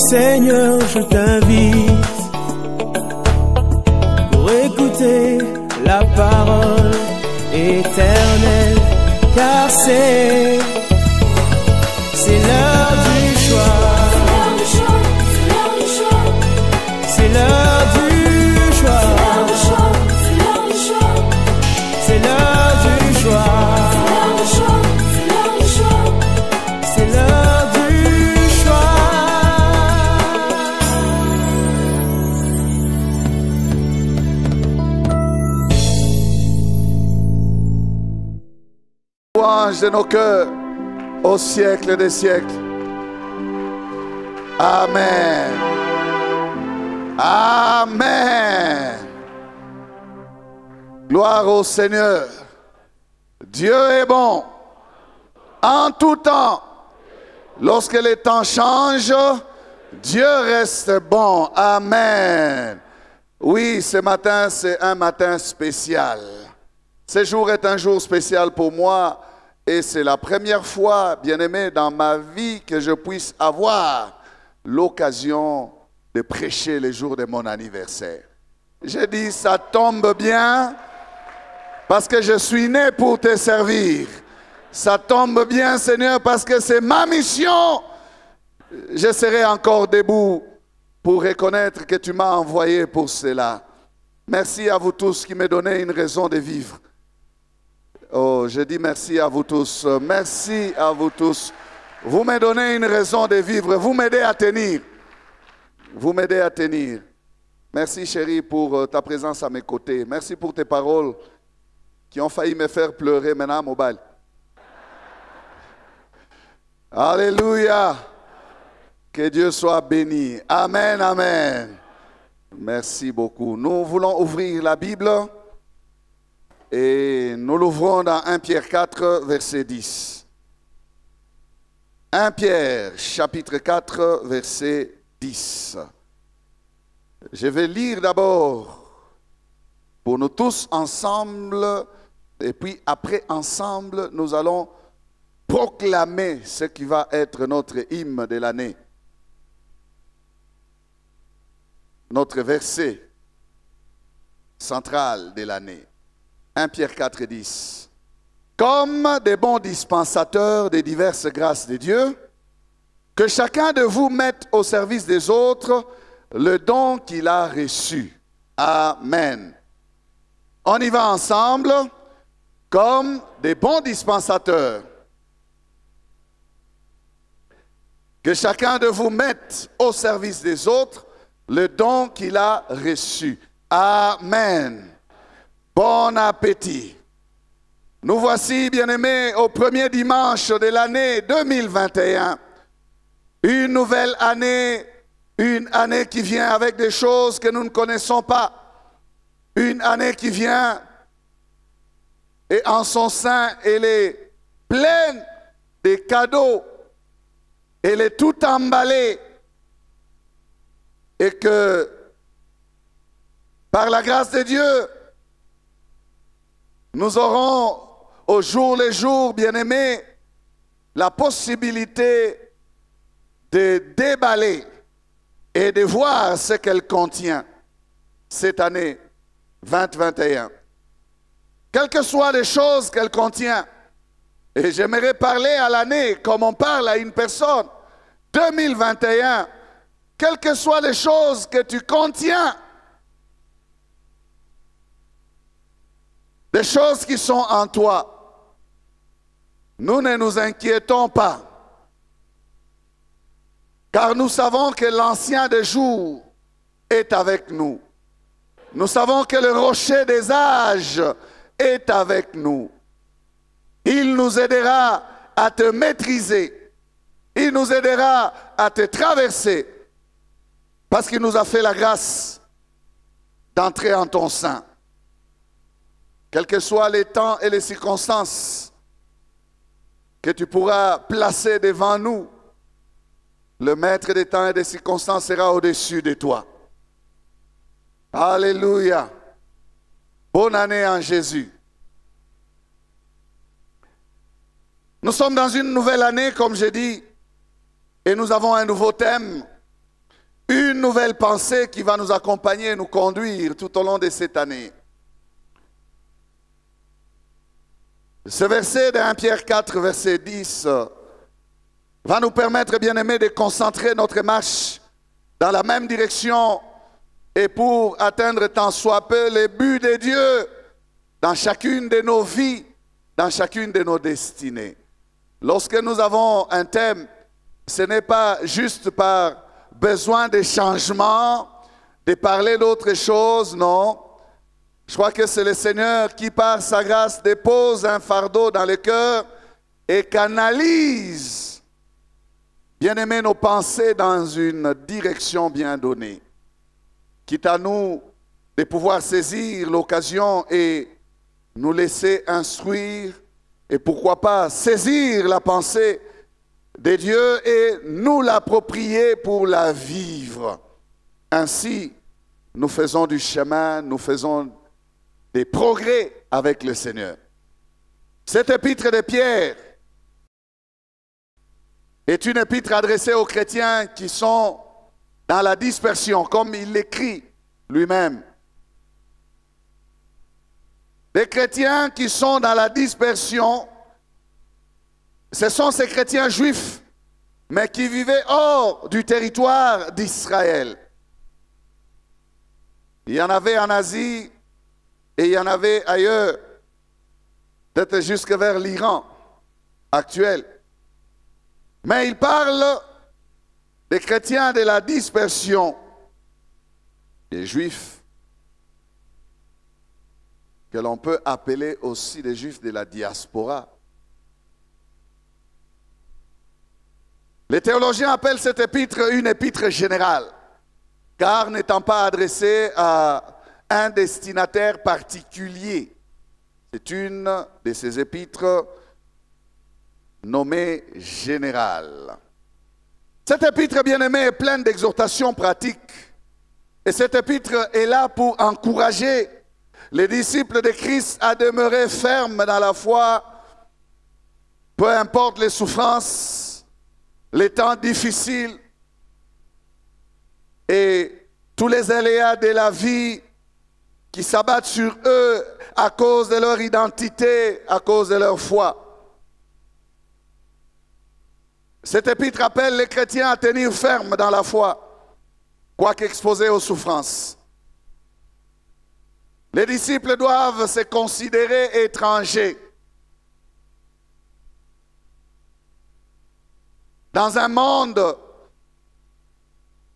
Seigneur, je t'invite pour écouter la parole éternelle, car c'est l'heure du choix. C'est l'heure du choix. C'est l'heure du choix. C'est l'heure du choix. Louange de nos cœurs au siècle des siècles. Amen. Amen. Gloire au Seigneur. Dieu est bon en tout temps. Lorsque les temps changent, Dieu reste bon. Amen. Oui, ce matin, c'est un matin spécial. Ce jour est un jour spécial pour moi et c'est la première fois, bien-aimé, dans ma vie que je puisse avoir l'occasion de prêcher les jours de mon anniversaire. J'ai dit, ça tombe bien parce que je suis né pour te servir. Ça tombe bien, Seigneur, parce que c'est ma mission. Je serai encore debout pour reconnaître que tu m'as envoyé pour cela. Merci à vous tous qui me donnez une raison de vivre. Oh, je dis merci à vous tous. Merci à vous tous. Vous me donnez une raison de vivre. Vous m'aidez à tenir. Vous m'aidez à tenir. Merci, chérie, pour ta présence à mes côtés. Merci pour tes paroles qui ont failli me faire pleurer maintenant, mobile. Alléluia. Que Dieu soit béni. Amen, amen. Merci beaucoup. Nous voulons ouvrir la Bible et nous l'ouvrons dans 1 Pierre 4, verset 10. 1 Pierre, chapitre 4, verset 10. Je vais lire d'abord pour nous tous ensemble, et puis après ensemble, nous allons proclamer ce qui va être notre hymne de l'année. Notre verset central de l'année. 1 Pierre 4, 10. Comme des bons dispensateurs des diverses grâces de Dieu, que chacun de vous mette au service des autres le don qu'il a reçu. Amen. On y va ensemble, comme des bons dispensateurs. Que chacun de vous mette au service des autres le don qu'il a reçu. Amen. Bon appétit. Nous voici, bien-aimés, au premier dimanche de l'année 2021. Une nouvelle année, une année qui vient avec des choses que nous ne connaissons pas. Une année qui vient et en son sein, elle est pleine de cadeaux. Elle est tout emballée. Et que, par la grâce de Dieu, nous aurons au jour le jour, bien-aimés, la possibilité de déballer et de voir ce qu'elle contient cette année 2021. Quelles que soient les choses qu'elle contient, et j'aimerais parler à l'année comme on parle à une personne, 2021, quelles que soient les choses que tu contiens, des choses qui sont en toi, nous ne nous inquiétons pas, car nous savons que l'ancien des jours est avec nous. Nous savons que le rocher des âges est avec nous. Il nous aidera à te maîtriser. Il nous aidera à te traverser. Parce qu'il nous a fait la grâce d'entrer en ton sein. Quels que soient les temps et les circonstances que tu pourras placer devant nous, le maître des temps et des circonstances sera au-dessus de toi. Alléluia. Bonne année en Jésus. Nous sommes dans une nouvelle année, comme j'ai dit, et nous avons un nouveau thème. une nouvelle pensée qui va nous accompagner et nous conduire tout au long de cette année. Ce verset de 1 Pierre 4, verset 10, va nous permettre, bien-aimés, de concentrer notre marche dans la même direction et pour atteindre tant soit peu les buts de Dieu dans chacune de nos vies, dans chacune de nos destinées. Lorsque nous avons un thème, ce n'est pas juste par besoin de changement, de parler d'autre chose, non. Je crois que c'est le Seigneur qui, par sa grâce, dépose un fardeau dans le cœur et canalise, bien-aimés, nos pensées dans une direction bien donnée. Quitte à nous de pouvoir saisir l'occasion et nous laisser instruire, et pourquoi pas saisir la pensée de Dieu et nous l'approprier pour la vivre. Ainsi, nous faisons du chemin, nous faisons des progrès avec le Seigneur. Cette épître de Pierre est une épître adressée aux chrétiens qui sont dans la dispersion, comme il l'écrit lui-même. Les chrétiens qui sont dans la dispersion, ce sont ces chrétiens juifs, mais qui vivaient hors du territoire d'Israël. Il y en avait en Asie et il y en avait ailleurs, peut-être jusque vers l'Iran actuel. Mais il parle des chrétiens de la dispersion, des juifs, que l'on peut appeler aussi les juifs de la diaspora. Les théologiens appellent cette épître une épître générale, car n'étant pas adressée à un destinataire particulier. C'est une de ces épîtres nommée générale. Cette épître, bien-aimée, est pleine d'exhortations pratiques. Et cette épître est là pour encourager les disciples de Christ à demeurer fermes dans la foi, peu importe les souffrances, les temps difficiles et tous les aléas de la vie qui s'abattent sur eux à cause de leur identité, à cause de leur foi. Cet épître appelle les chrétiens à tenir ferme dans la foi, quoique exposés aux souffrances. Les disciples doivent se considérer étrangers. Dans un monde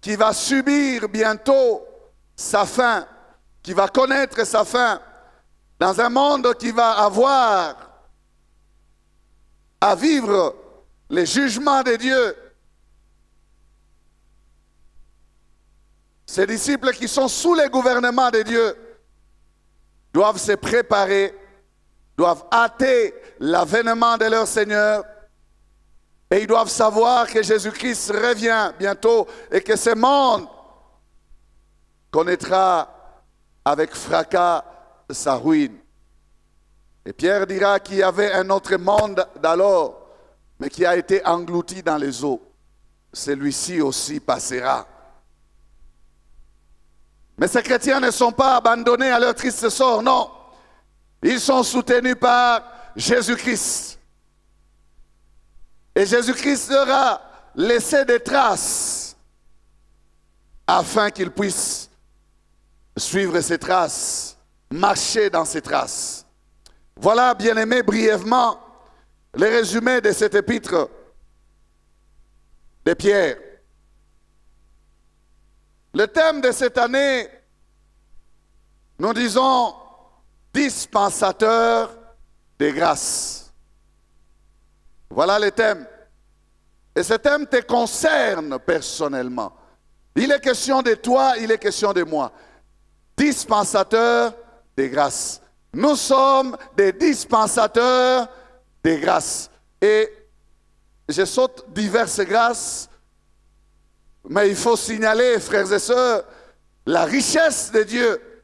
qui va subir bientôt sa fin, qui va connaître sa fin, dans un monde qui va avoir à vivre les jugements de Dieu. Ces disciples qui sont sous le gouvernement de Dieu doivent se préparer, doivent hâter l'avènement de leur Seigneur et ils doivent savoir que Jésus-Christ revient bientôt et que ce monde connaîtra avec fracas sa ruine. Et Pierre dira qu'il y avait un autre monde d'alors, mais qui a été englouti dans les eaux. Celui-ci aussi passera. Mais ces chrétiens ne sont pas abandonnés à leur triste sort, non. Ils sont soutenus par Jésus-Christ. Et Jésus-Christ leur a laissé des traces afin qu'ils puissent suivre ces traces, marcher dans ces traces. Voilà, bien-aimés, brièvement, le résumé de cette épître de Pierre. Le thème de cette année, nous disons dispensateur de grâce. Voilà le thème. Et ce thème te concerne personnellement. Il est question de toi, il est question de moi. Dispensateur de grâce. Nous sommes des dispensateurs de grâce. Et je saute diverses grâces, mais il faut signaler, frères et sœurs, la richesse de Dieu.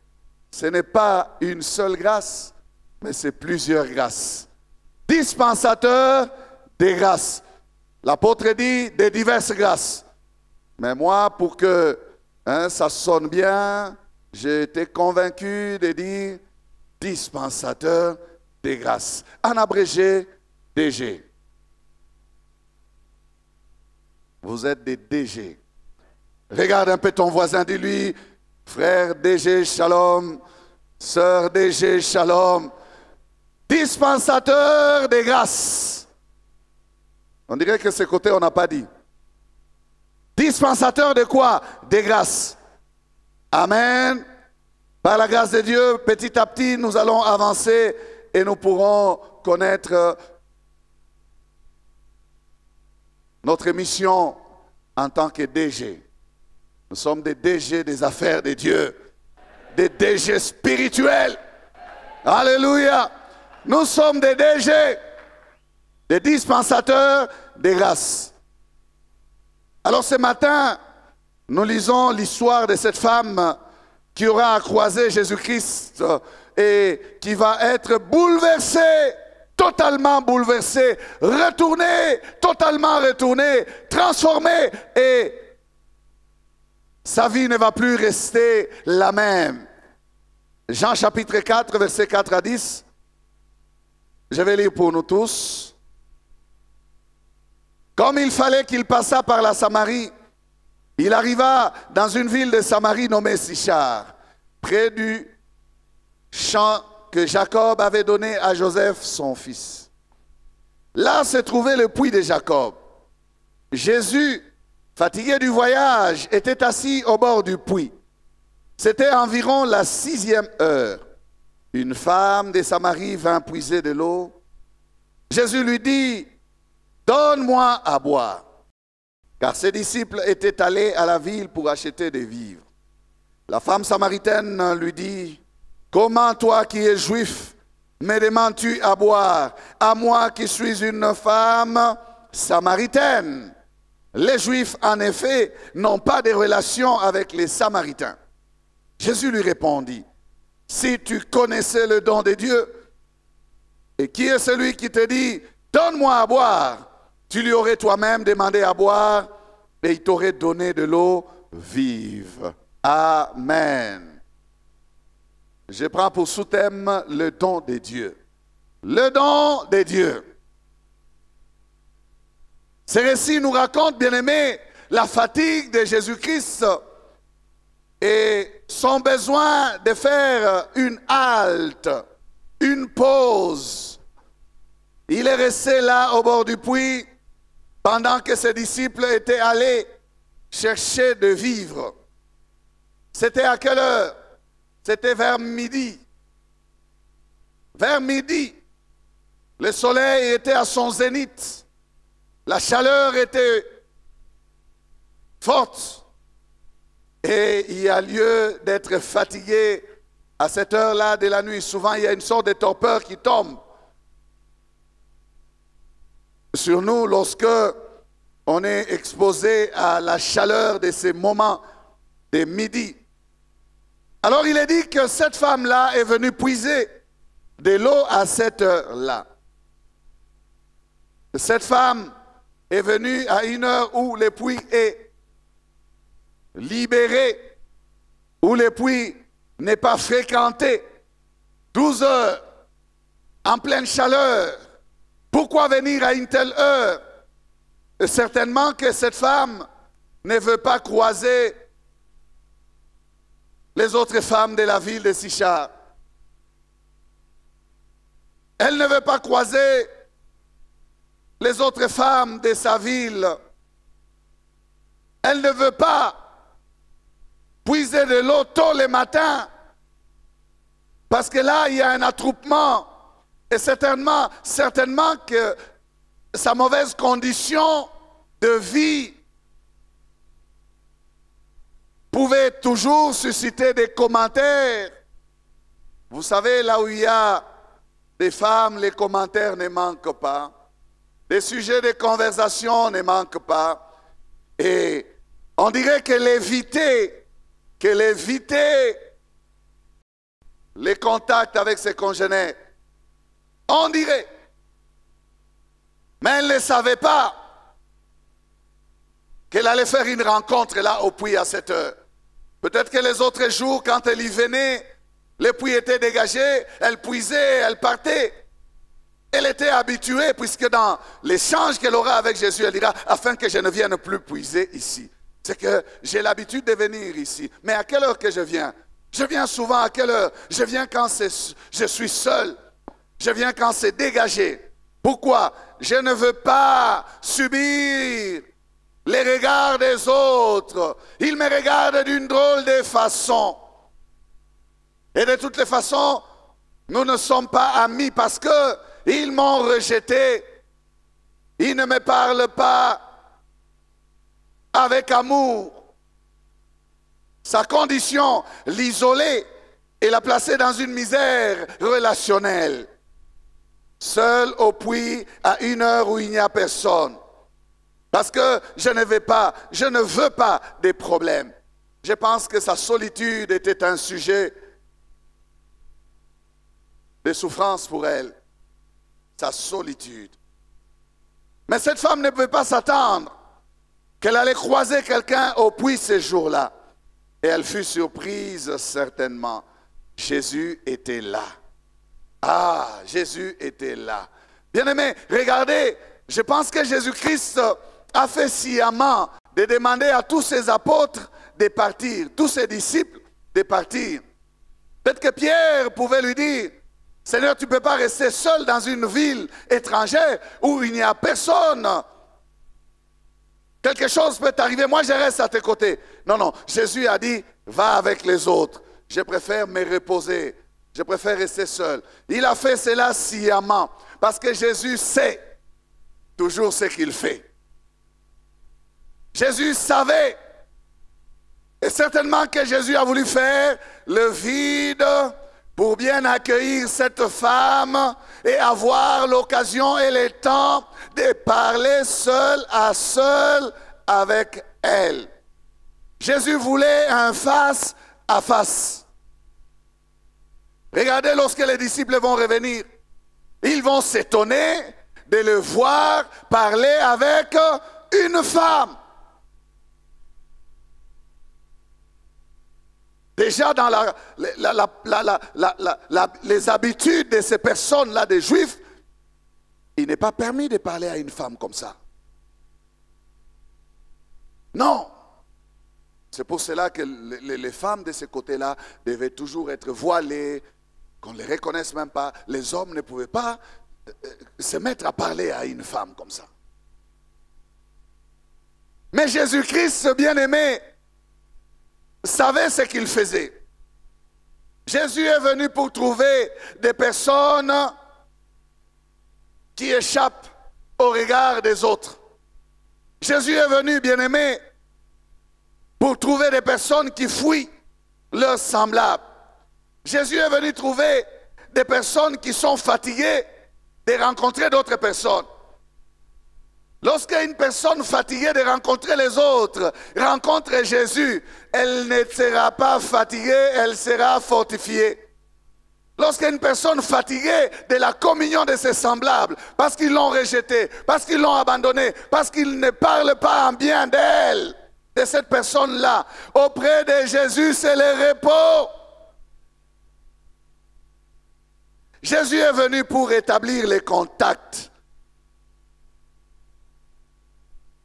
Ce n'est pas une seule grâce, mais c'est plusieurs grâces. Dispensateur des grâces. L'apôtre dit des diverses grâces. Mais moi, pour que ça sonne bien, j'ai été convaincu de dire dispensateur des grâces. En abrégé, DG. Vous êtes des DG. Regarde un peu ton voisin, dis-lui, frère DG, shalom, sœur DG, shalom, dispensateur des grâces. On dirait que ce côté, on n'a pas dit. Dispensateur de quoi? Des grâces. Amen. Par la grâce de Dieu, petit à petit, nous allons avancer et nous pourrons connaître notre mission en tant que DG. Nous sommes des DG des affaires de Dieu, des DG spirituels. Alléluia. Nous sommes des DG, des dispensateurs des grâces. Alors ce matin, nous lisons l'histoire de cette femme qui aura croisé Jésus-Christ et qui va être bouleversée, totalement bouleversée, retournée, totalement retournée, transformée, et sa vie ne va plus rester la même. Jean chapitre 4, versets 4 à 10. Je vais lire pour nous tous. Comme il fallait qu'il passât par la Samarie, il arriva dans une ville de Samarie nommée Sichar, près du champ que Jacob avait donné à Joseph, son fils. Là se trouvait le puits de Jacob. Jésus, fatigué du voyage, était assis au bord du puits. C'était environ la 6e heure. Une femme de Samarie vint puiser de l'eau. Jésus lui dit, « Donne-moi à boire. » Car ses disciples étaient allés à la ville pour acheter des vivres. La femme samaritaine lui dit, « Comment toi qui es juif, me demandes-tu à boire, à moi qui suis une femme samaritaine ?» Les Juifs, en effet, n'ont pas de relation avec les Samaritains. Jésus lui répondit, « Si tu connaissais le don de Dieu, et qui est celui qui te dit, « Donne-moi à boire », tu lui aurais toi-même demandé à boire, et il t'aurait donné de l'eau vive. Amen. Je prends pour sous-thème le don de Dieu. Le don de Dieu. Ce récit nous raconte, bien-aimés, la fatigue de Jésus-Christ et son besoin de faire une halte, une pause. Il est resté là au bord du puits pendant que ses disciples étaient allés chercher de vivre. C'était à quelle heure? C'était vers midi. Vers midi, le soleil était à son zénith. La chaleur était forte et il y a lieu d'être fatigué à cette heure-là de la nuit. Souvent, il y a une sorte de torpeur qui tombe sur nous lorsque on est exposé à la chaleur de ces moments de midi. Alors, il est dit que cette femme-là est venue puiser de l'eau à cette heure-là. Cette femme est venue à une heure où le puits est libéré, où le puits n'est pas fréquenté. 12 heures, en pleine chaleur. Pourquoi venir à une telle heure? Et certainement que cette femme ne veut pas croiser les autres femmes de la ville de Sichar. Elle ne veut pas croiser les autres femmes de sa ville. Elle ne veut pas puiser de l'eau tôt le matin parce que là, il y a un attroupement et certainement que sa mauvaise condition de vie pouvait toujours susciter des commentaires. Vous savez, là où il y a des femmes, les commentaires ne manquent pas. Les sujets de conversation ne manquent pas. Et on dirait qu'elle évitait les contacts avec ses congénères. On dirait. Mais elle ne savait pas qu'elle allait faire une rencontre là au puits à cette heure. Peut-être que les autres jours, quand elle y venait, le puits était dégagé, elle puisait, elle partait. Elle était habituée, puisque dans l'échange qu'elle aura avec Jésus, elle dira, afin que je ne vienne plus puiser ici. C'est que j'ai l'habitude de venir ici. Mais à quelle heure que je viens? Je viens souvent à quelle heure? Je viens quand je suis seul. Je viens quand c'est dégagé. Pourquoi? Je ne veux pas subir les regards des autres. Ils me regardent d'une drôle de façon. Et de toutes les façons, nous ne sommes pas amis parce qu'ils m'ont rejeté. Ils ne me parlent pas avec amour. Sa condition, l'isoler et la placer dans une misère relationnelle. Seul au puits à une heure où il n'y a personne. Parce que je ne veux pas des problèmes. Je pense que sa solitude était un sujet de souffrance pour elle. Sa solitude. Mais cette femme ne pouvait pas s'attendre qu'elle allait croiser quelqu'un au puits ces jours-là. Et elle fut surprise certainement. Jésus était là. Ah, Jésus était là. Bien-aimés, regardez, je pense que Jésus-Christ a fait sciemment de demander à tous ses apôtres de partir, tous ses disciples de partir. Peut-être que Pierre pouvait lui dire, Seigneur, tu ne peux pas rester seul dans une ville étrangère où il n'y a personne. Quelque chose peut t'arriver, moi je reste à tes côtés. Non, non, Jésus a dit, va avec les autres. Je préfère me reposer. Je préfère rester seul. Il a fait cela sciemment. Parce que Jésus sait toujours ce qu'il fait. Jésus savait. Et certainement que Jésus a voulu faire le vide pour bien accueillir cette femme et avoir l'occasion et le temps de parler seul à seul avec elle. Jésus voulait un face à face. Regardez lorsque les disciples vont revenir, ils vont s'étonner de le voir parler avec une femme. Déjà dans les habitudes de ces personnes-là, des Juifs, il n'est pas permis de parler à une femme comme ça. Non. C'est pour cela que les femmes de ce côté-là devaient toujours être voilées, qu'on ne les reconnaisse même pas. Les hommes ne pouvaient pas se mettre à parler à une femme comme ça. Mais Jésus-Christ, bien-aimé, savait ce qu'il faisait. Jésus est venu pour trouver des personnes qui échappent au regard des autres. Jésus est venu, bien-aimé, pour trouver des personnes qui fuient leurs semblables. Jésus est venu trouver des personnes qui sont fatiguées de rencontrer d'autres personnes. Lorsqu'une personne fatiguée de rencontrer les autres rencontre Jésus, elle ne sera pas fatiguée, elle sera fortifiée. Lorsqu'une personne fatiguée de la communion de ses semblables, parce qu'ils l'ont rejetée, parce qu'ils l'ont abandonnée, parce qu'ils ne parlent pas en bien d'elle, de cette personne-là, auprès de Jésus, c'est le repos. Jésus est venu pour établir les contacts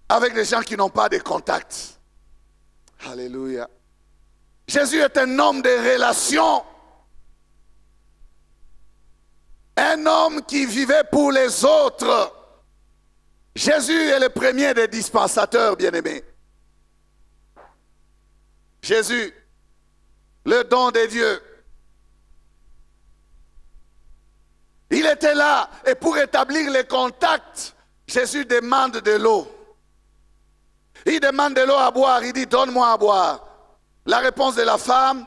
avec des gens qui n'ont pas de contacts. Alléluia. Jésus est un homme de relations. Un homme qui vivait pour les autres. Jésus est le premier des dispensateurs, bien-aimés. Jésus, le don de Dieu. Il était là et pour établir les contacts, Jésus demande de l'eau. Il demande de l'eau à boire, il dit donne-moi à boire. La réponse de la femme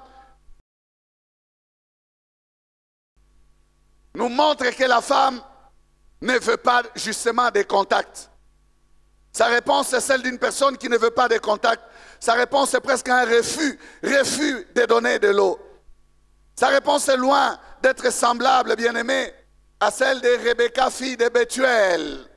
nous montre que la femme ne veut pas justement des contacts. Sa réponse est celle d'une personne qui ne veut pas de contact. Sa réponse est presque un refus de donner de l'eau. Sa réponse est loin d'être semblable, bien-aimé, à celle de Rebecca, fille de Bethuel.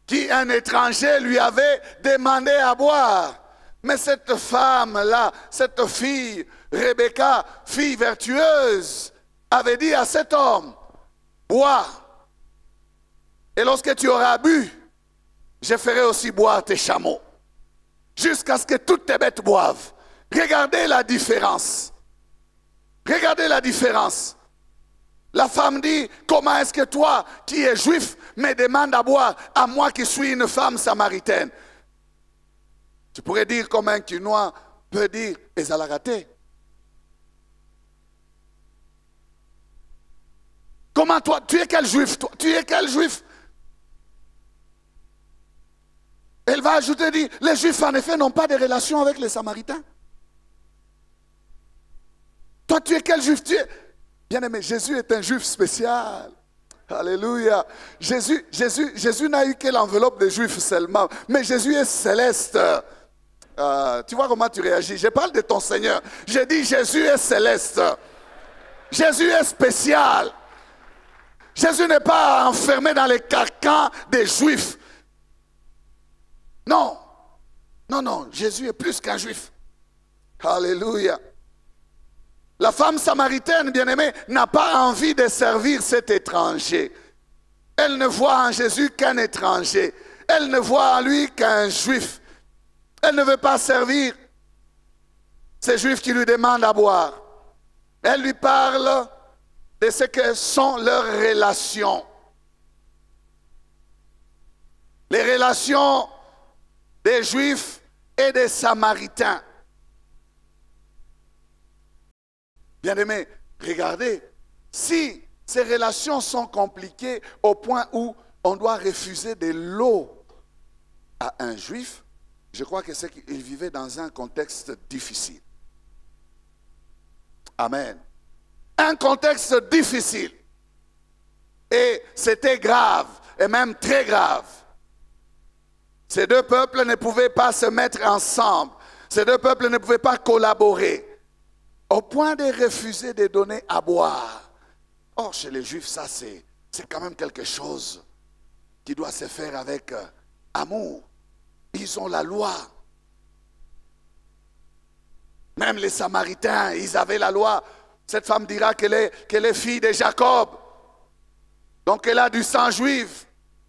qui, un étranger, lui avait demandé à boire. Mais cette femme-là, cette fille, Rebecca, fille vertueuse, avait dit à cet homme, bois. Et lorsque tu auras bu, je ferai aussi boire tes chameaux. Jusqu'à ce que toutes tes bêtes boivent. Regardez la différence. Regardez la différence. La femme dit, comment est-ce que toi, qui es juif, me demandes à boire, à moi qui suis une femme samaritaine? Tu pourrais dire comme un Quinois peut dire, ezalagate. Comment toi, tu es quel juif, toi? Tu es quel juif? Elle va ajouter, dire, les juifs en effet n'ont pas de relation avec les samaritains. Toi, tu es quel juif? Tu es... Bien-aimé, Jésus est un juif spécial. Alléluia. Jésus n'a eu que l'enveloppe des juifs seulement. Mais Jésus est céleste. Tu vois comment tu réagis? Je parle de ton Seigneur. J'ai dit Jésus est céleste. Jésus est spécial. Jésus n'est pas enfermé dans les carcans des juifs. Non. Non, non. Jésus est plus qu'un juif. Alléluia. La femme samaritaine, bien-aimée, n'a pas envie de servir cet étranger. Elle ne voit en Jésus qu'un étranger. Elle ne voit en lui qu'un juif. Elle ne veut pas servir ces juifs qui lui demandent à boire. Elle lui parle de ce que sont leurs relations. Les relations des juifs et des samaritains. Bien-aimés, regardez, si ces relations sont compliquées au point où on doit refuser de l'eau à un juif, je crois que c'est qu'il vivait dans un contexte difficile. Amen. Un contexte difficile. Et c'était grave, et même très grave. Ces deux peuples ne pouvaient pas se mettre ensemble. Ces deux peuples ne pouvaient pas collaborer. Au point de refuser de donner à boire. Or, chez les Juifs, ça c'est quand même quelque chose qui doit se faire avec amour. Ils ont la loi. Même les Samaritains, ils avaient la loi. Cette femme dira qu'elle est fille de Jacob. Donc elle a du sang juif.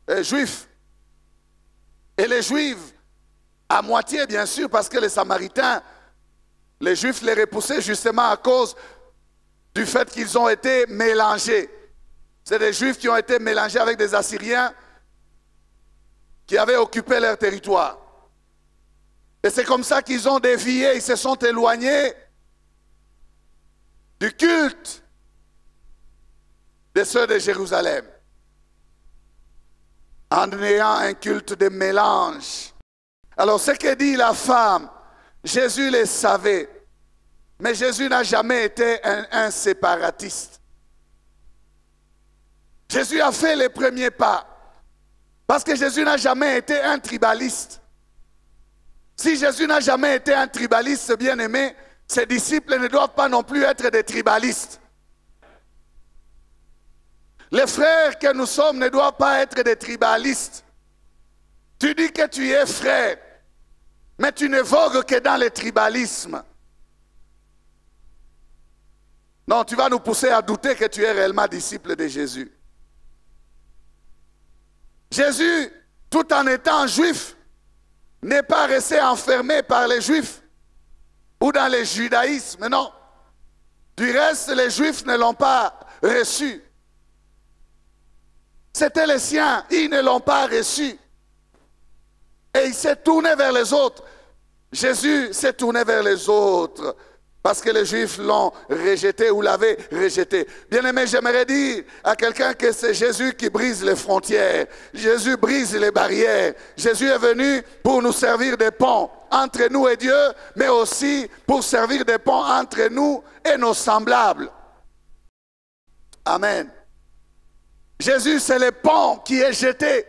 Et les Juifs, à moitié bien sûr, parce que les Samaritains, les Juifs les repoussaient justement à cause du fait qu'ils ont été mélangés. C'est des Juifs qui ont été mélangés avec des Assyriens qui avaient occupé leur territoire. Et c'est comme ça qu'ils ont dévié, ils se sont éloignés du culte de ceux de Jérusalem. En ayant un culte de mélange. Alors ce que dit la femme, Jésus le savait, mais Jésus n'a jamais été un séparatiste. Jésus a fait les premiers pas, parce que Jésus n'a jamais été un tribaliste. Si Jésus n'a jamais été un tribaliste, bien-aimé, ses disciples ne doivent pas non plus être des tribalistes. Les frères que nous sommes ne doivent pas être des tribalistes. Tu dis que tu es frère, mais tu ne vogues que dans le tribalisme. Non, tu vas nous pousser à douter que tu es réellement disciple de Jésus. Jésus, tout en étant juif, n'est pas resté enfermé par les juifs ou dans le judaïsme, non. Du reste, les juifs ne l'ont pas reçu. C'était les siens, ils ne l'ont pas reçu. Et il s'est tourné vers les autres. Jésus s'est tourné vers les autres parce que les Juifs l'ont rejeté ou l'avaient rejeté. Bien-aimé, j'aimerais dire à quelqu'un que c'est Jésus qui brise les frontières. Jésus brise les barrières. Jésus est venu pour nous servir de pont entre nous et Dieu, mais aussi pour servir de pont entre nous et nos semblables. Amen. Jésus, c'est le pont qui est jeté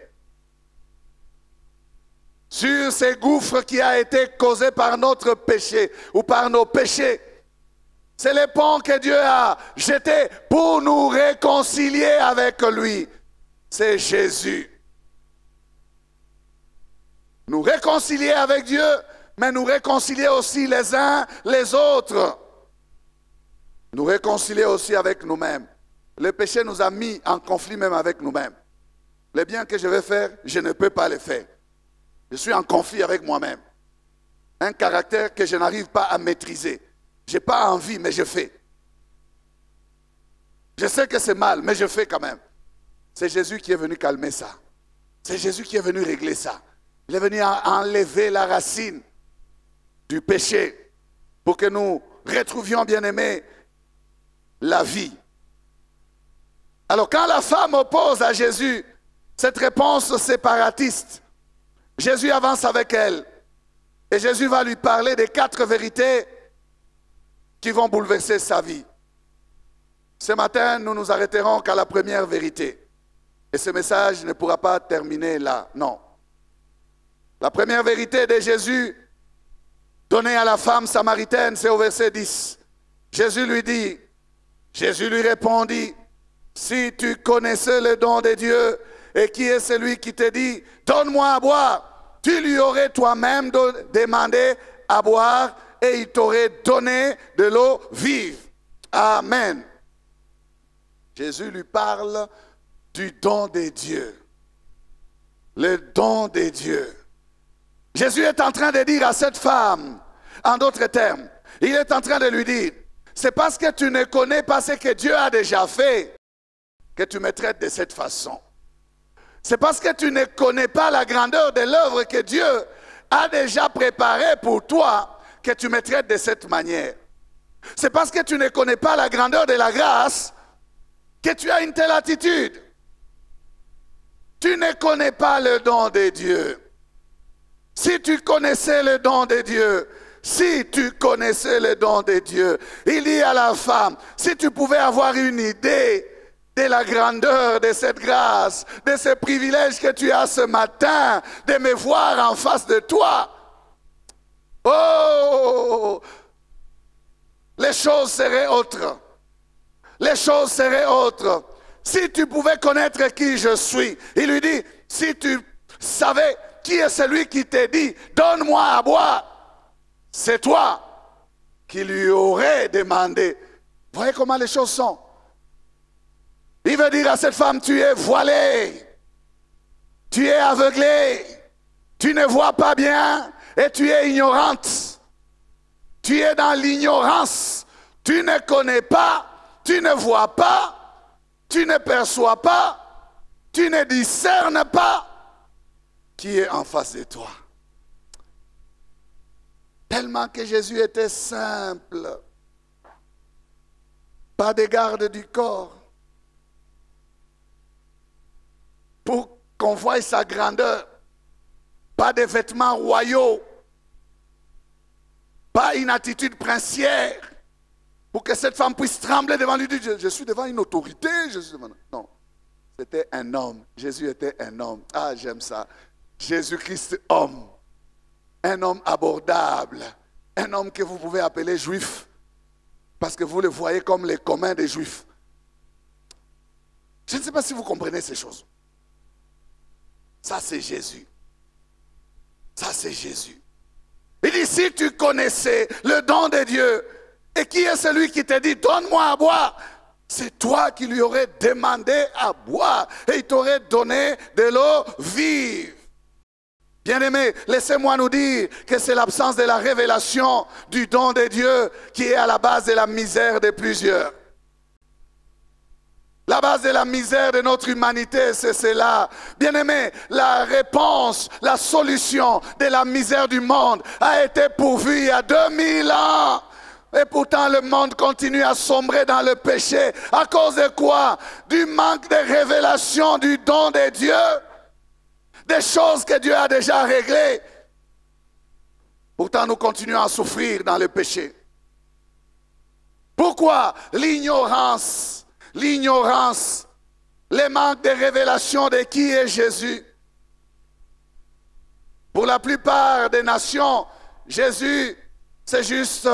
sur ces gouffres qui a été causé par notre péché ou par nos péchés. C'est le pont que Dieu a jeté pour nous réconcilier avec lui. C'est Jésus. nous réconcilier avec Dieu, mais nous réconcilier aussi les uns les autres. Nous réconcilier aussi avec nous-mêmes. Le péché nous a mis en conflit même avec nous-mêmes. Les biens que je vais faire, je ne peux pas les faire. Je suis en conflit avec moi-même. Un caractère que je n'arrive pas à maîtriser. Je n'ai pas envie, mais je fais. Je sais que c'est mal, mais je fais quand même. C'est Jésus qui est venu calmer ça. C'est Jésus qui est venu régler ça. Il est venu enlever la racine du péché pour que nous retrouvions, bien-aimés, la vie. Alors quand la femme oppose à Jésus cette réponse séparatiste, Jésus avance avec elle. Et Jésus va lui parler des 4 vérités qui vont bouleverser sa vie. Ce matin, nous nous arrêterons qu'à la première vérité. Et ce message ne pourra pas terminer là, non. La première vérité de Jésus, donnée à la femme samaritaine, c'est au verset 10. Jésus lui répondit, si tu connaissais le don de Dieu, et qui est celui qui te dit, donne-moi à boire, tu lui aurais toi-même demandé à boire, et il t'aurait donné de l'eau vive. Amen. Jésus lui parle du don de Dieu. Le don de Dieu. Jésus est en train de dire à cette femme, en d'autres termes, il est en train de lui dire, c'est parce que tu ne connais pas ce que Dieu a déjà fait que tu me traites de cette façon. C'est parce que tu ne connais pas la grandeur de l'œuvre que Dieu a déjà préparée pour toi que tu me traites de cette manière. C'est parce que tu ne connais pas la grandeur de la grâce que tu as une telle attitude. Tu ne connais pas le don de Dieu. Si tu connaissais le don de Dieu, si tu connaissais le don de Dieu, il dit à la femme, si tu pouvais avoir une idée de la grandeur de cette grâce, de ce privilège que tu as ce matin, de me voir en face de toi, oh, les choses seraient autres. Les choses seraient autres. Si tu pouvais connaître qui je suis, il lui dit, si tu savais qui est celui qui te dit, donne-moi à boire, c'est toi qui lui aurais demandé. Voyez comment les choses sont. Il veut dire à cette femme, tu es voilée, tu es aveuglée, tu ne vois pas bien et tu es ignorante. Tu es dans l'ignorance, tu ne connais pas, tu ne vois pas, tu ne perçois pas, tu ne discernes pas qui est en face de toi. Tellement que Jésus était simple, pas de garde du corps, pour qu'on voie sa grandeur, pas de vêtements royaux, pas une attitude princière, pour que cette femme puisse trembler devant lui, dire, je suis devant une autorité, je suis devant... Non, c'était un homme, Jésus était un homme. Ah, j'aime ça. Jésus-Christ, homme, un homme abordable, un homme que vous pouvez appeler juif, parce que vous le voyez comme les communs des juifs. Je ne sais pas si vous comprenez ces choses. Ça, c'est Jésus. Ça, c'est Jésus. Il dit, si tu connaissais le don de Dieu, et qui est celui qui te dit, donne-moi à boire, c'est toi qui lui aurais demandé à boire, et il t'aurait donné de l'eau vive. Bien-aimés, laissez-moi nous dire que c'est l'absence de la révélation du don de Dieu qui est à la base de la misère de plusieurs. La base de la misère de notre humanité, c'est cela. Bien-aimés, la réponse, la solution de la misère du monde a été pourvue il y a 2000 ans. Et pourtant, le monde continue à sombrer dans le péché. À cause de quoi? Du manque de révélation du don de Dieu. Des choses que Dieu a déjà réglées. Pourtant, nous continuons à souffrir dans le péché. Pourquoi? L'ignorance, le manque de révélation de qui est Jésus. Pour la plupart des nations, Jésus, c'est juste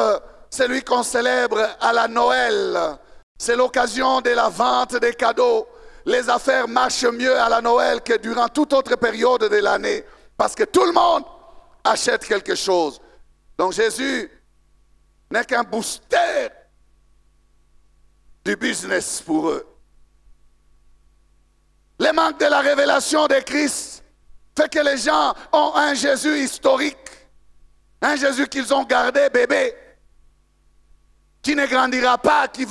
celui qu'on célèbre à la Noël. C'est l'occasion de la vente des cadeaux. Les affaires marchent mieux à la Noël que durant toute autre période de l'année. Parce que tout le monde achète quelque chose. Donc Jésus n'est qu'un booster du business pour eux. Le manque de la révélation de Christ fait que les gens ont un Jésus historique, un Jésus qu'ils ont gardé bébé, qui ne grandira pas, qui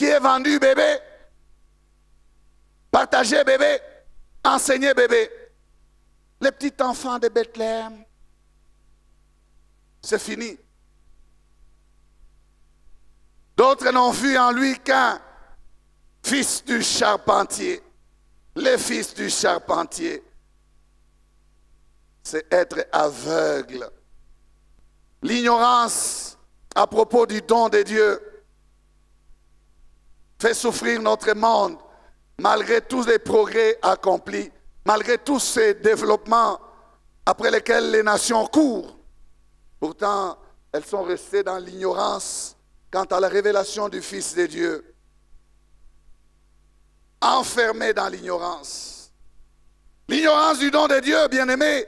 est vendu bébé, partagé bébé, enseigné bébé. Les petits enfants de Bethléem, c'est fini. D'autres n'ont vu en lui qu'un fils du charpentier. Le fils du charpentier, c'est être aveugle. L'ignorance à propos du don de Dieu fait souffrir notre monde malgré tous les progrès accomplis, malgré tous ces développements après lesquels les nations courent. Pourtant, elles sont restées dans l'ignorance quant à la révélation du Fils de Dieu. Enfermées dans l'ignorance. L'ignorance du don de Dieu, bien-aimé,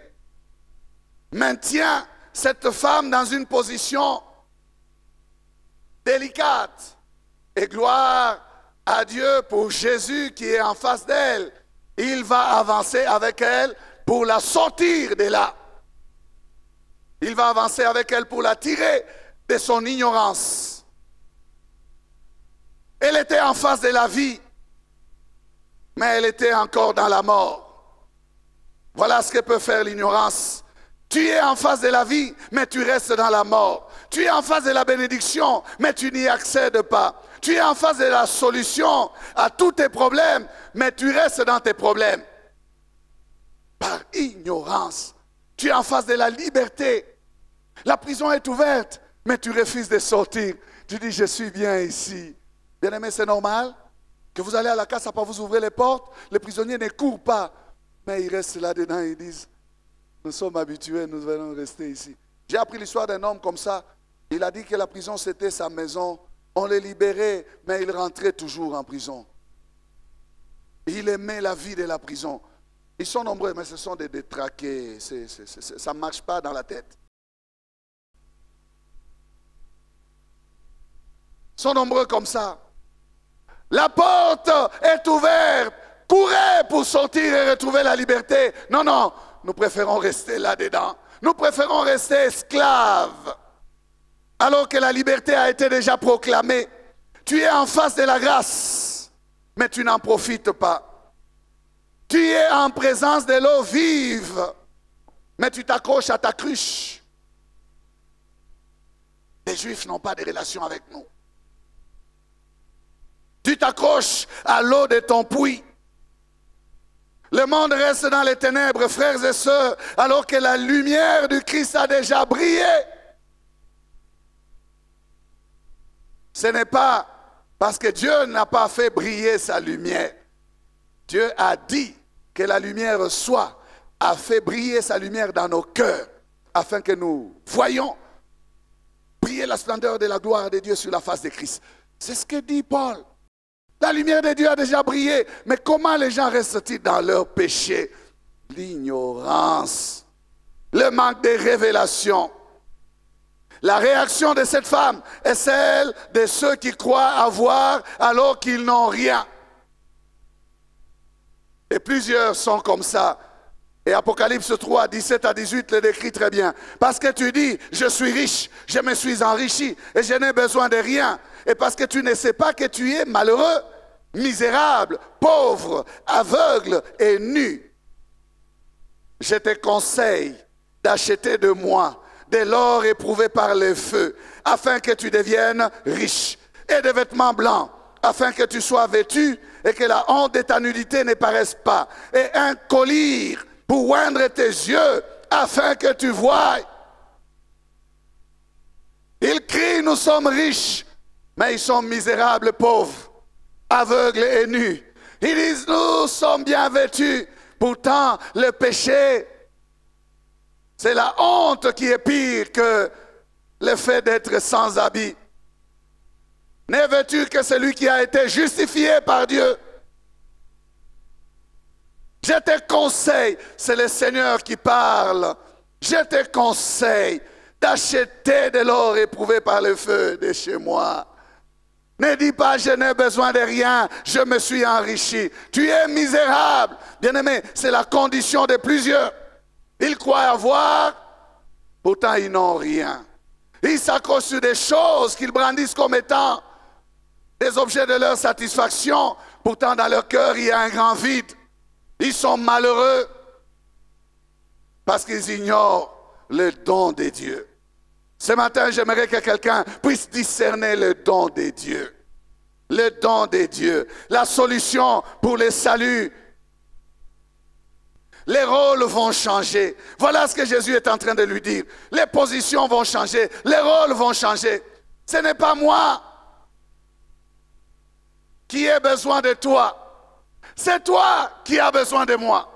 maintient cette femme dans une position délicate. Et gloire à Dieu pour Jésus qui est en face d'elle. Il va avancer avec elle pour la sortir de là. Il va avancer avec elle pour la tirer de son ignorance. Elle était en face de la vie, mais elle était encore dans la mort. Voilà ce que peut faire l'ignorance. Tu es en face de la vie, mais tu restes dans la mort. Tu es en face de la bénédiction, mais tu n'y accèdes pas. Tu es en face de la solution à tous tes problèmes, mais tu restes dans tes problèmes. Par ignorance. Tu es en face de la liberté. La prison est ouverte, mais tu refuses de sortir. Tu dis, je suis bien ici. Bien-aimé, c'est normal que vous allez à la casse, à pas vous ouvrir les portes. Les prisonniers ne courent pas, mais ils restent là-dedans et ils disent, nous sommes habitués, nous allons rester ici. J'ai appris l'histoire d'un homme comme ça. Il a dit que la prison, c'était sa maison. On les libérait, mais il rentrait toujours en prison. Il aimait la vie de la prison. Ils sont nombreux, mais ce sont des détraqués. Ça ne marche pas dans la tête. Ils sont nombreux comme ça. La porte est ouverte. Courez pour sortir et retrouver la liberté. Non, non, nous préférons rester là-dedans. Nous préférons rester esclaves. Alors que la liberté a été déjà proclamée. Tu es en face de la grâce, mais tu n'en profites pas. Tu es en présence de l'eau vive, mais tu t'accroches à ta cruche. Les Juifs n'ont pas de relation avec nous. Tu t'accroches à l'eau de ton puits. Le monde reste dans les ténèbres, frères et sœurs, alors que la lumière du Christ a déjà brillé. Ce n'est pas parce que Dieu n'a pas fait briller sa lumière. Dieu a dit que la lumière soit, a fait briller sa lumière dans nos cœurs, afin que nous voyions briller la splendeur de la gloire de Dieu sur la face de Christ. C'est ce que dit Paul. La lumière de Dieu a déjà brillé, mais comment les gens restent-ils dans leur péché? L'ignorance, le manque de révélation. La réaction de cette femme est celle de ceux qui croient avoir alors qu'ils n'ont rien. Et plusieurs sont comme ça. Et Apocalypse 3, 17 à 18 le décrit très bien. Parce que tu dis, je suis riche, je me suis enrichi et je n'ai besoin de rien. Et parce que tu ne sais pas que tu es malheureux, misérable, pauvre, aveugle et nu. Je te conseille d'acheter de moi de l'or éprouvé par le feu, afin que tu deviennes riche, et des vêtements blancs, afin que tu sois vêtu et que la honte de ta nudité ne paraisse pas, et un collier pour oindre tes yeux, afin que tu voies. Ils crient, nous sommes riches, mais ils sont misérables, pauvres, aveugles et nus. Ils disent, nous sommes bien vêtus, pourtant le péché, c'est la honte qui est pire que le fait d'être sans habit. N'est vêtu que celui qui a été justifié par Dieu. Je te conseille, c'est le Seigneur qui parle. Je te conseille d'acheter de l'or éprouvé par le feu de chez moi. Ne dis pas, je n'ai besoin de rien, je me suis enrichi. Tu es misérable. Bien-aimé, c'est la condition de plusieurs. Ils croient avoir, pourtant ils n'ont rien. Ils s'accrochent sur des choses qu'ils brandissent comme étant des objets de leur satisfaction. Pourtant, dans leur cœur, il y a un grand vide. Ils sont malheureux parce qu'ils ignorent le don de Dieu. Ce matin, j'aimerais que quelqu'un puisse discerner le don de Dieu. Le don de Dieu. La solution pour le salut. Les rôles vont changer. Voilà ce que Jésus est en train de lui dire. Les positions vont changer. Les rôles vont changer. Ce n'est pas moi qui ai besoin de toi. C'est toi qui as besoin de moi.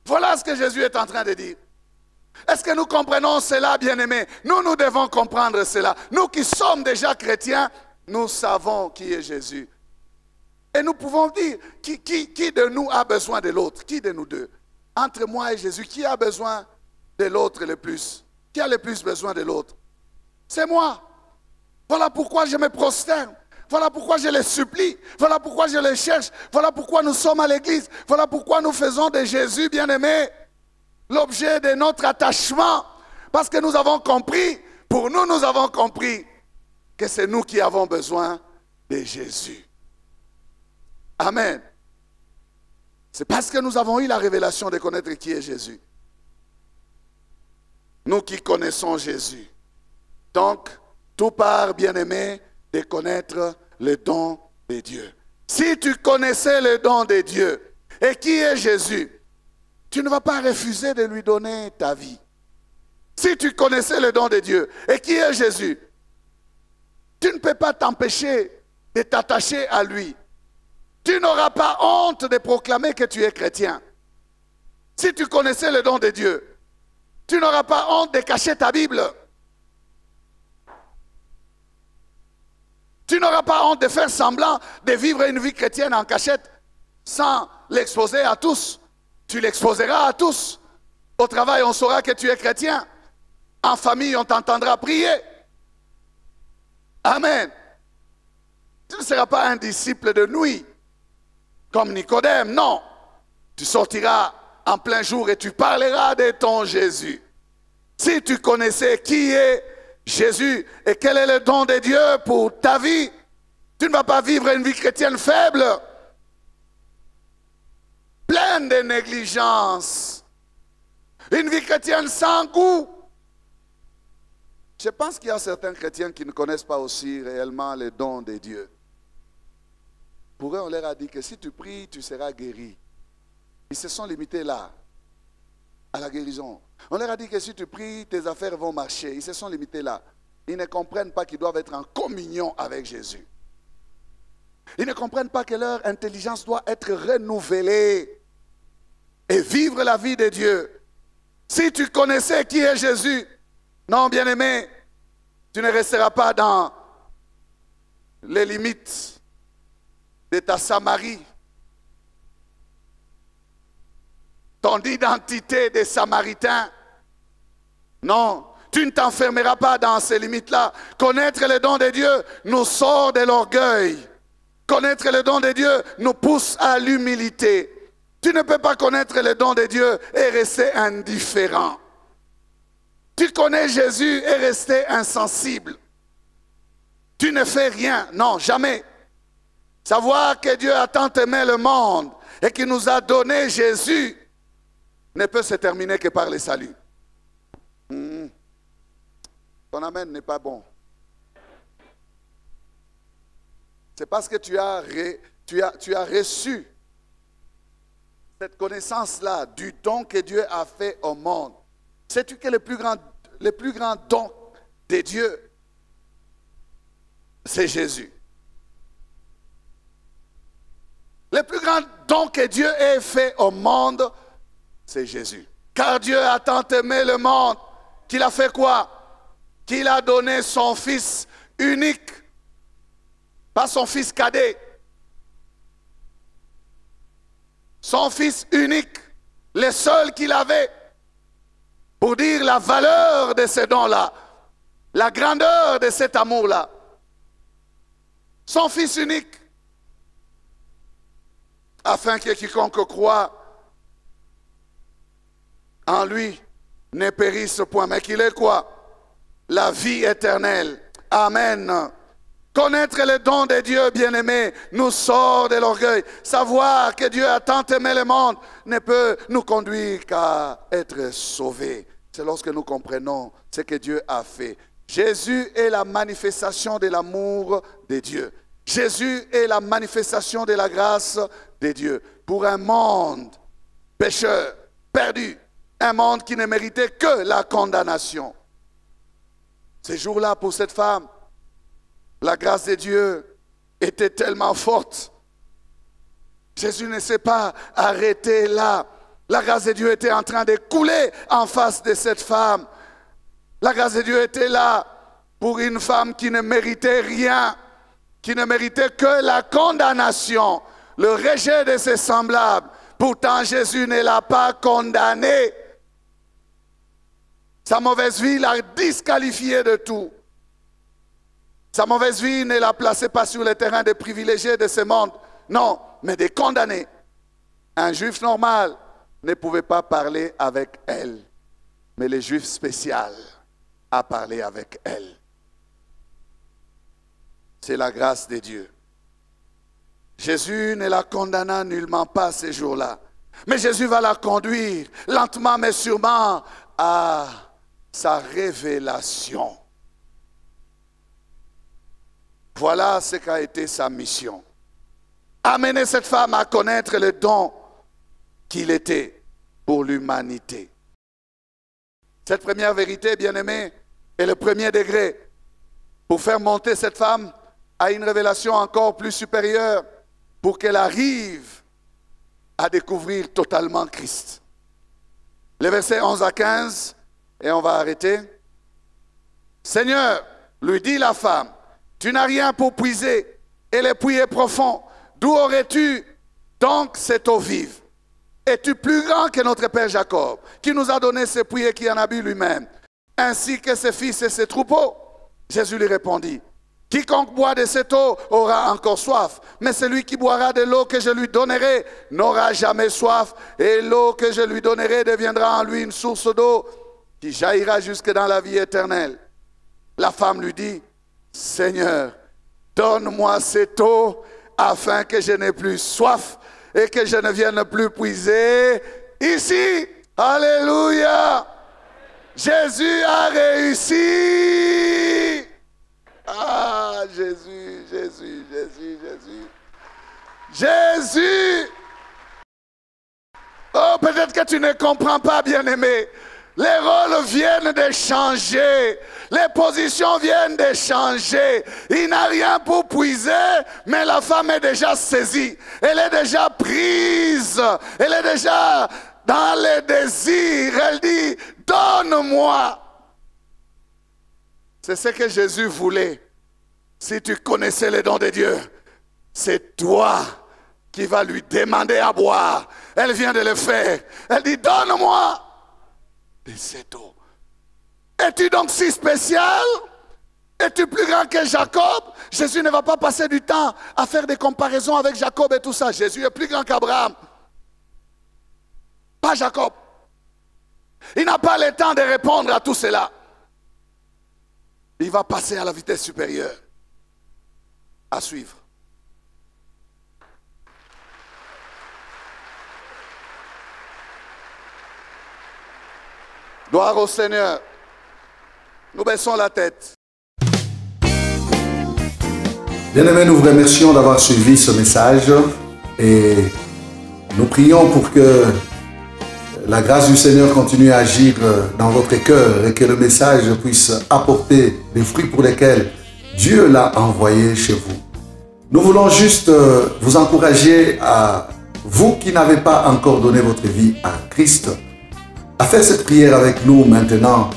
Voilà ce que Jésus est en train de dire. Est-ce que nous comprenons cela, bien-aimés? Nous devons comprendre cela. Nous qui sommes déjà chrétiens, nous savons qui est Jésus. Et nous pouvons dire, qui de nous a besoin de l'autre? Qui de nous deux? Entre moi et Jésus, qui a besoin de l'autre le plus? Qui a le plus besoin de l'autre? C'est moi. Voilà pourquoi je me prosterne. Voilà pourquoi je les supplie. Voilà pourquoi je les cherche. Voilà pourquoi nous sommes à l'église. Voilà pourquoi nous faisons de Jésus, bien-aimé, l'objet de notre attachement. Parce que nous avons compris, pour nous, nous avons compris que c'est nous qui avons besoin de Jésus. Amen. C'est parce que nous avons eu la révélation de connaître qui est Jésus. Nous qui connaissons Jésus. Donc, tout part, bien-aimé, de connaître le don de Dieu. Si tu connaissais le don de Dieu et qui est Jésus, tu ne vas pas refuser de lui donner ta vie. Si tu connaissais le don de Dieu et qui est Jésus, tu ne peux pas t'empêcher de t'attacher à lui. Tu n'auras pas honte de proclamer que tu es chrétien. Si tu connaissais le don de Dieu, tu n'auras pas honte de cacher ta Bible. Tu n'auras pas honte de faire semblant de vivre une vie chrétienne en cachette sans l'exposer à tous. Tu l'exposeras à tous. Au travail, on saura que tu es chrétien. En famille, on t'entendra prier. Amen. Tu ne seras pas un disciple de nuit, comme Nicodème, non. Tu sortiras en plein jour et tu parleras de ton Jésus. Si tu connaissais qui est Jésus et quel est le don de Dieu pour ta vie, tu ne vas pas vivre une vie chrétienne faible, pleine de négligence, une vie chrétienne sans goût. Je pense qu'il y a certains chrétiens qui ne connaissent pas aussi réellement les dons de Dieu. Pour eux, on leur a dit que si tu pries, tu seras guéri. Ils se sont limités là, à la guérison. On leur a dit que si tu pries, tes affaires vont marcher. Ils se sont limités là. Ils ne comprennent pas qu'ils doivent être en communion avec Jésus. Ils ne comprennent pas que leur intelligence doit être renouvelée et vivre la vie de Dieu. Si tu connaissais qui est Jésus, non, bien-aimé, tu ne resteras pas dans les limites de ta Samarie. Ton identité de Samaritain. Non, tu ne t'enfermeras pas dans ces limites-là. Connaître le don de Dieu nous sort de l'orgueil. Connaître le don de Dieu nous pousse à l'humilité. Tu ne peux pas connaître le don de Dieu et rester indifférent. Tu connais Jésus et rester insensible. Tu ne fais rien. Non, jamais. Savoir que Dieu a tant aimé le monde et qu'il nous a donné Jésus ne peut se terminer que par le salut. Ton amen n'est pas bon. C'est parce que tu as reçu cette connaissance-là du don que Dieu a fait au monde. Sais-tu que le plus grand don de Dieu, c'est Jésus. Le plus grand don que Dieu ait fait au monde, c'est Jésus. Car Dieu a tant aimé le monde qu'il a fait quoi? Qu'il a donné son Fils unique, pas son Fils cadet. son fils unique, le seul qu'il avait, pour dire la valeur de ces dons-là, la grandeur de cet amour-là. Son fils unique, afin que quiconque croit en lui ne périsse point, mais qu'il ait quoi? La vie éternelle. Amen. Connaître les dons de Dieu, bien-aimé, nous sort de l'orgueil. Savoir que Dieu a tant aimé le monde ne peut nous conduire qu'à être sauvés. C'est lorsque nous comprenons ce que Dieu a fait. Jésus est la manifestation de l'amour de Dieu. Jésus est la manifestation de la grâce de Dieu. Pour un monde pécheur, perdu, un monde qui ne méritait que la condamnation. Ces jours-là, pour cette femme, la grâce de Dieu était tellement forte. Jésus ne s'est pas arrêté là. La grâce de Dieu était en train de couler en face de cette femme. La grâce de Dieu était là pour une femme qui ne méritait rien, qui ne méritait que la condamnation, le rejet de ses semblables. Pourtant, Jésus ne l'a pas condamnée. Sa mauvaise vie l'a disqualifiée de tout. Sa mauvaise vie ne l'a placée pas sur le terrain des privilégiés de ce monde. Non, mais des condamnés. Un juif normal ne pouvait pas parler avec elle. Mais le juif spécial a parlé avec elle. C'est la grâce de Dieu. Jésus ne la condamna nullement pas ces jours-là. Mais Jésus va la conduire lentement mais sûrement à sa révélation. Voilà ce qu'a été sa mission. Amener cette femme à connaître le don qu'il était pour l'humanité. Cette première vérité, bien-aimée, est le premier degré pour faire monter cette femme à une révélation encore plus supérieure, pour qu'elle arrive à découvrir totalement Christ. Les versets 11 à 15, et on va arrêter. Seigneur, lui dit la femme, tu n'as rien pour puiser, et le puits est profond. D'où aurais-tu donc cette eau vive? Es-tu plus grand que notre père Jacob, qui nous a donné ce puits et qui en a bu lui-même, ainsi que ses fils et ses troupeaux? Jésus lui répondit, quiconque boit de cette eau aura encore soif, mais celui qui boira de l'eau que je lui donnerai n'aura jamais soif, et l'eau que je lui donnerai deviendra en lui une source d'eau qui jaillira jusque dans la vie éternelle. La femme lui dit, Seigneur, donne-moi cette eau afin que je n'ai plus soif et que je ne vienne plus puiser ici. Alléluia! Jésus a réussi. Ah, Jésus, Jésus, Jésus, Jésus. Jésus! Oh, peut-être que tu ne comprends pas, bien-aimé. Les rôles viennent de changer. Les positions viennent de changer. Il n'a rien pour puiser, mais la femme est déjà saisie. Elle est déjà prise. Elle est déjà dans les désirs. Elle dit, donne-moi. C'est ce que Jésus voulait. Si tu connaissais les dons de Dieu, c'est toi qui vas lui demander à boire. Elle vient de le faire. Elle dit, donne-moi de cette eau. Es-tu donc si spécial? Es-tu plus grand que Jacob? Jésus ne va pas passer du temps à faire des comparaisons avec Jacob et tout ça. Jésus est plus grand qu'Abraham. Pas Jacob. Il n'a pas le temps de répondre à tout cela. Il va passer à la vitesse supérieure. À suivre. Gloire au Seigneur. Nous baissons la tête. Bien-aimés, nous vous remercions d'avoir suivi ce message et nous prions pour que la grâce du Seigneur continue à agir dans votre cœur et que le message puisse apporter des fruits pour lesquels Dieu l'a envoyé chez vous. Nous voulons juste vous encourager à vous qui n'avez pas encore donné votre vie à Christ, à faire cette prière avec nous maintenant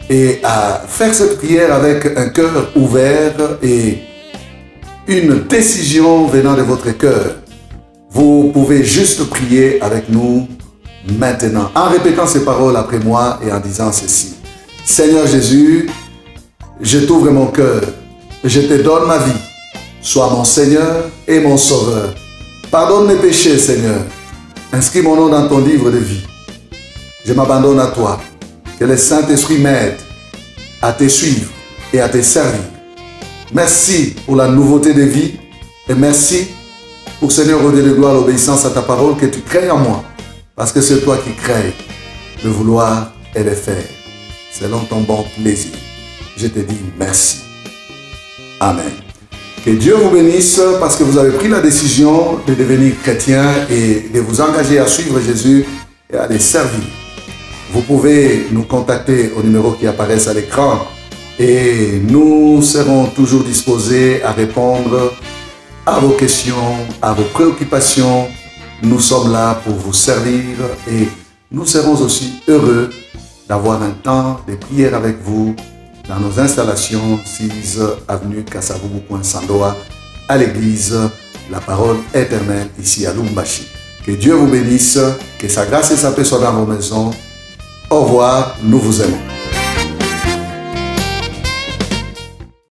et à faire cette prière avec un cœur ouvert et une décision venant de votre cœur vous pouvez juste prier avec nous maintenant, en répétant ces paroles après moi et en disant ceci. Seigneur Jésus, je t'ouvre mon cœur, je te donne ma vie. Sois mon Seigneur et mon Sauveur. Pardonne mes péchés, Seigneur. Inscris mon nom dans ton livre de vie. Je m'abandonne à toi. Que le Saint-Esprit m'aide à te suivre et à te servir. Merci pour la nouveauté de vie et merci pour, Seigneur, au Dieu de gloire, l'obéissance à ta parole que tu crées en moi. Parce que c'est toi qui crées le vouloir et le faire selon ton bon plaisir. Je te dis merci. Amen. Que Dieu vous bénisse parce que vous avez pris la décision de devenir chrétien et de vous engager à suivre Jésus et à les servir. Vous pouvez nous contacter au numéro qui apparaît à l'écran et nous serons toujours disposés à répondre à vos questions, à vos préoccupations. Nous sommes là pour vous servir et nous serons aussi heureux d'avoir un temps de prière avec vous dans nos installations 6 avenue Kasavubu, Sandoa, à l'église La Parole Éternelle, ici à Lumbashi. Que Dieu vous bénisse, que sa grâce et sa paix soient dans vos maisons. Au revoir, nous vous aimons.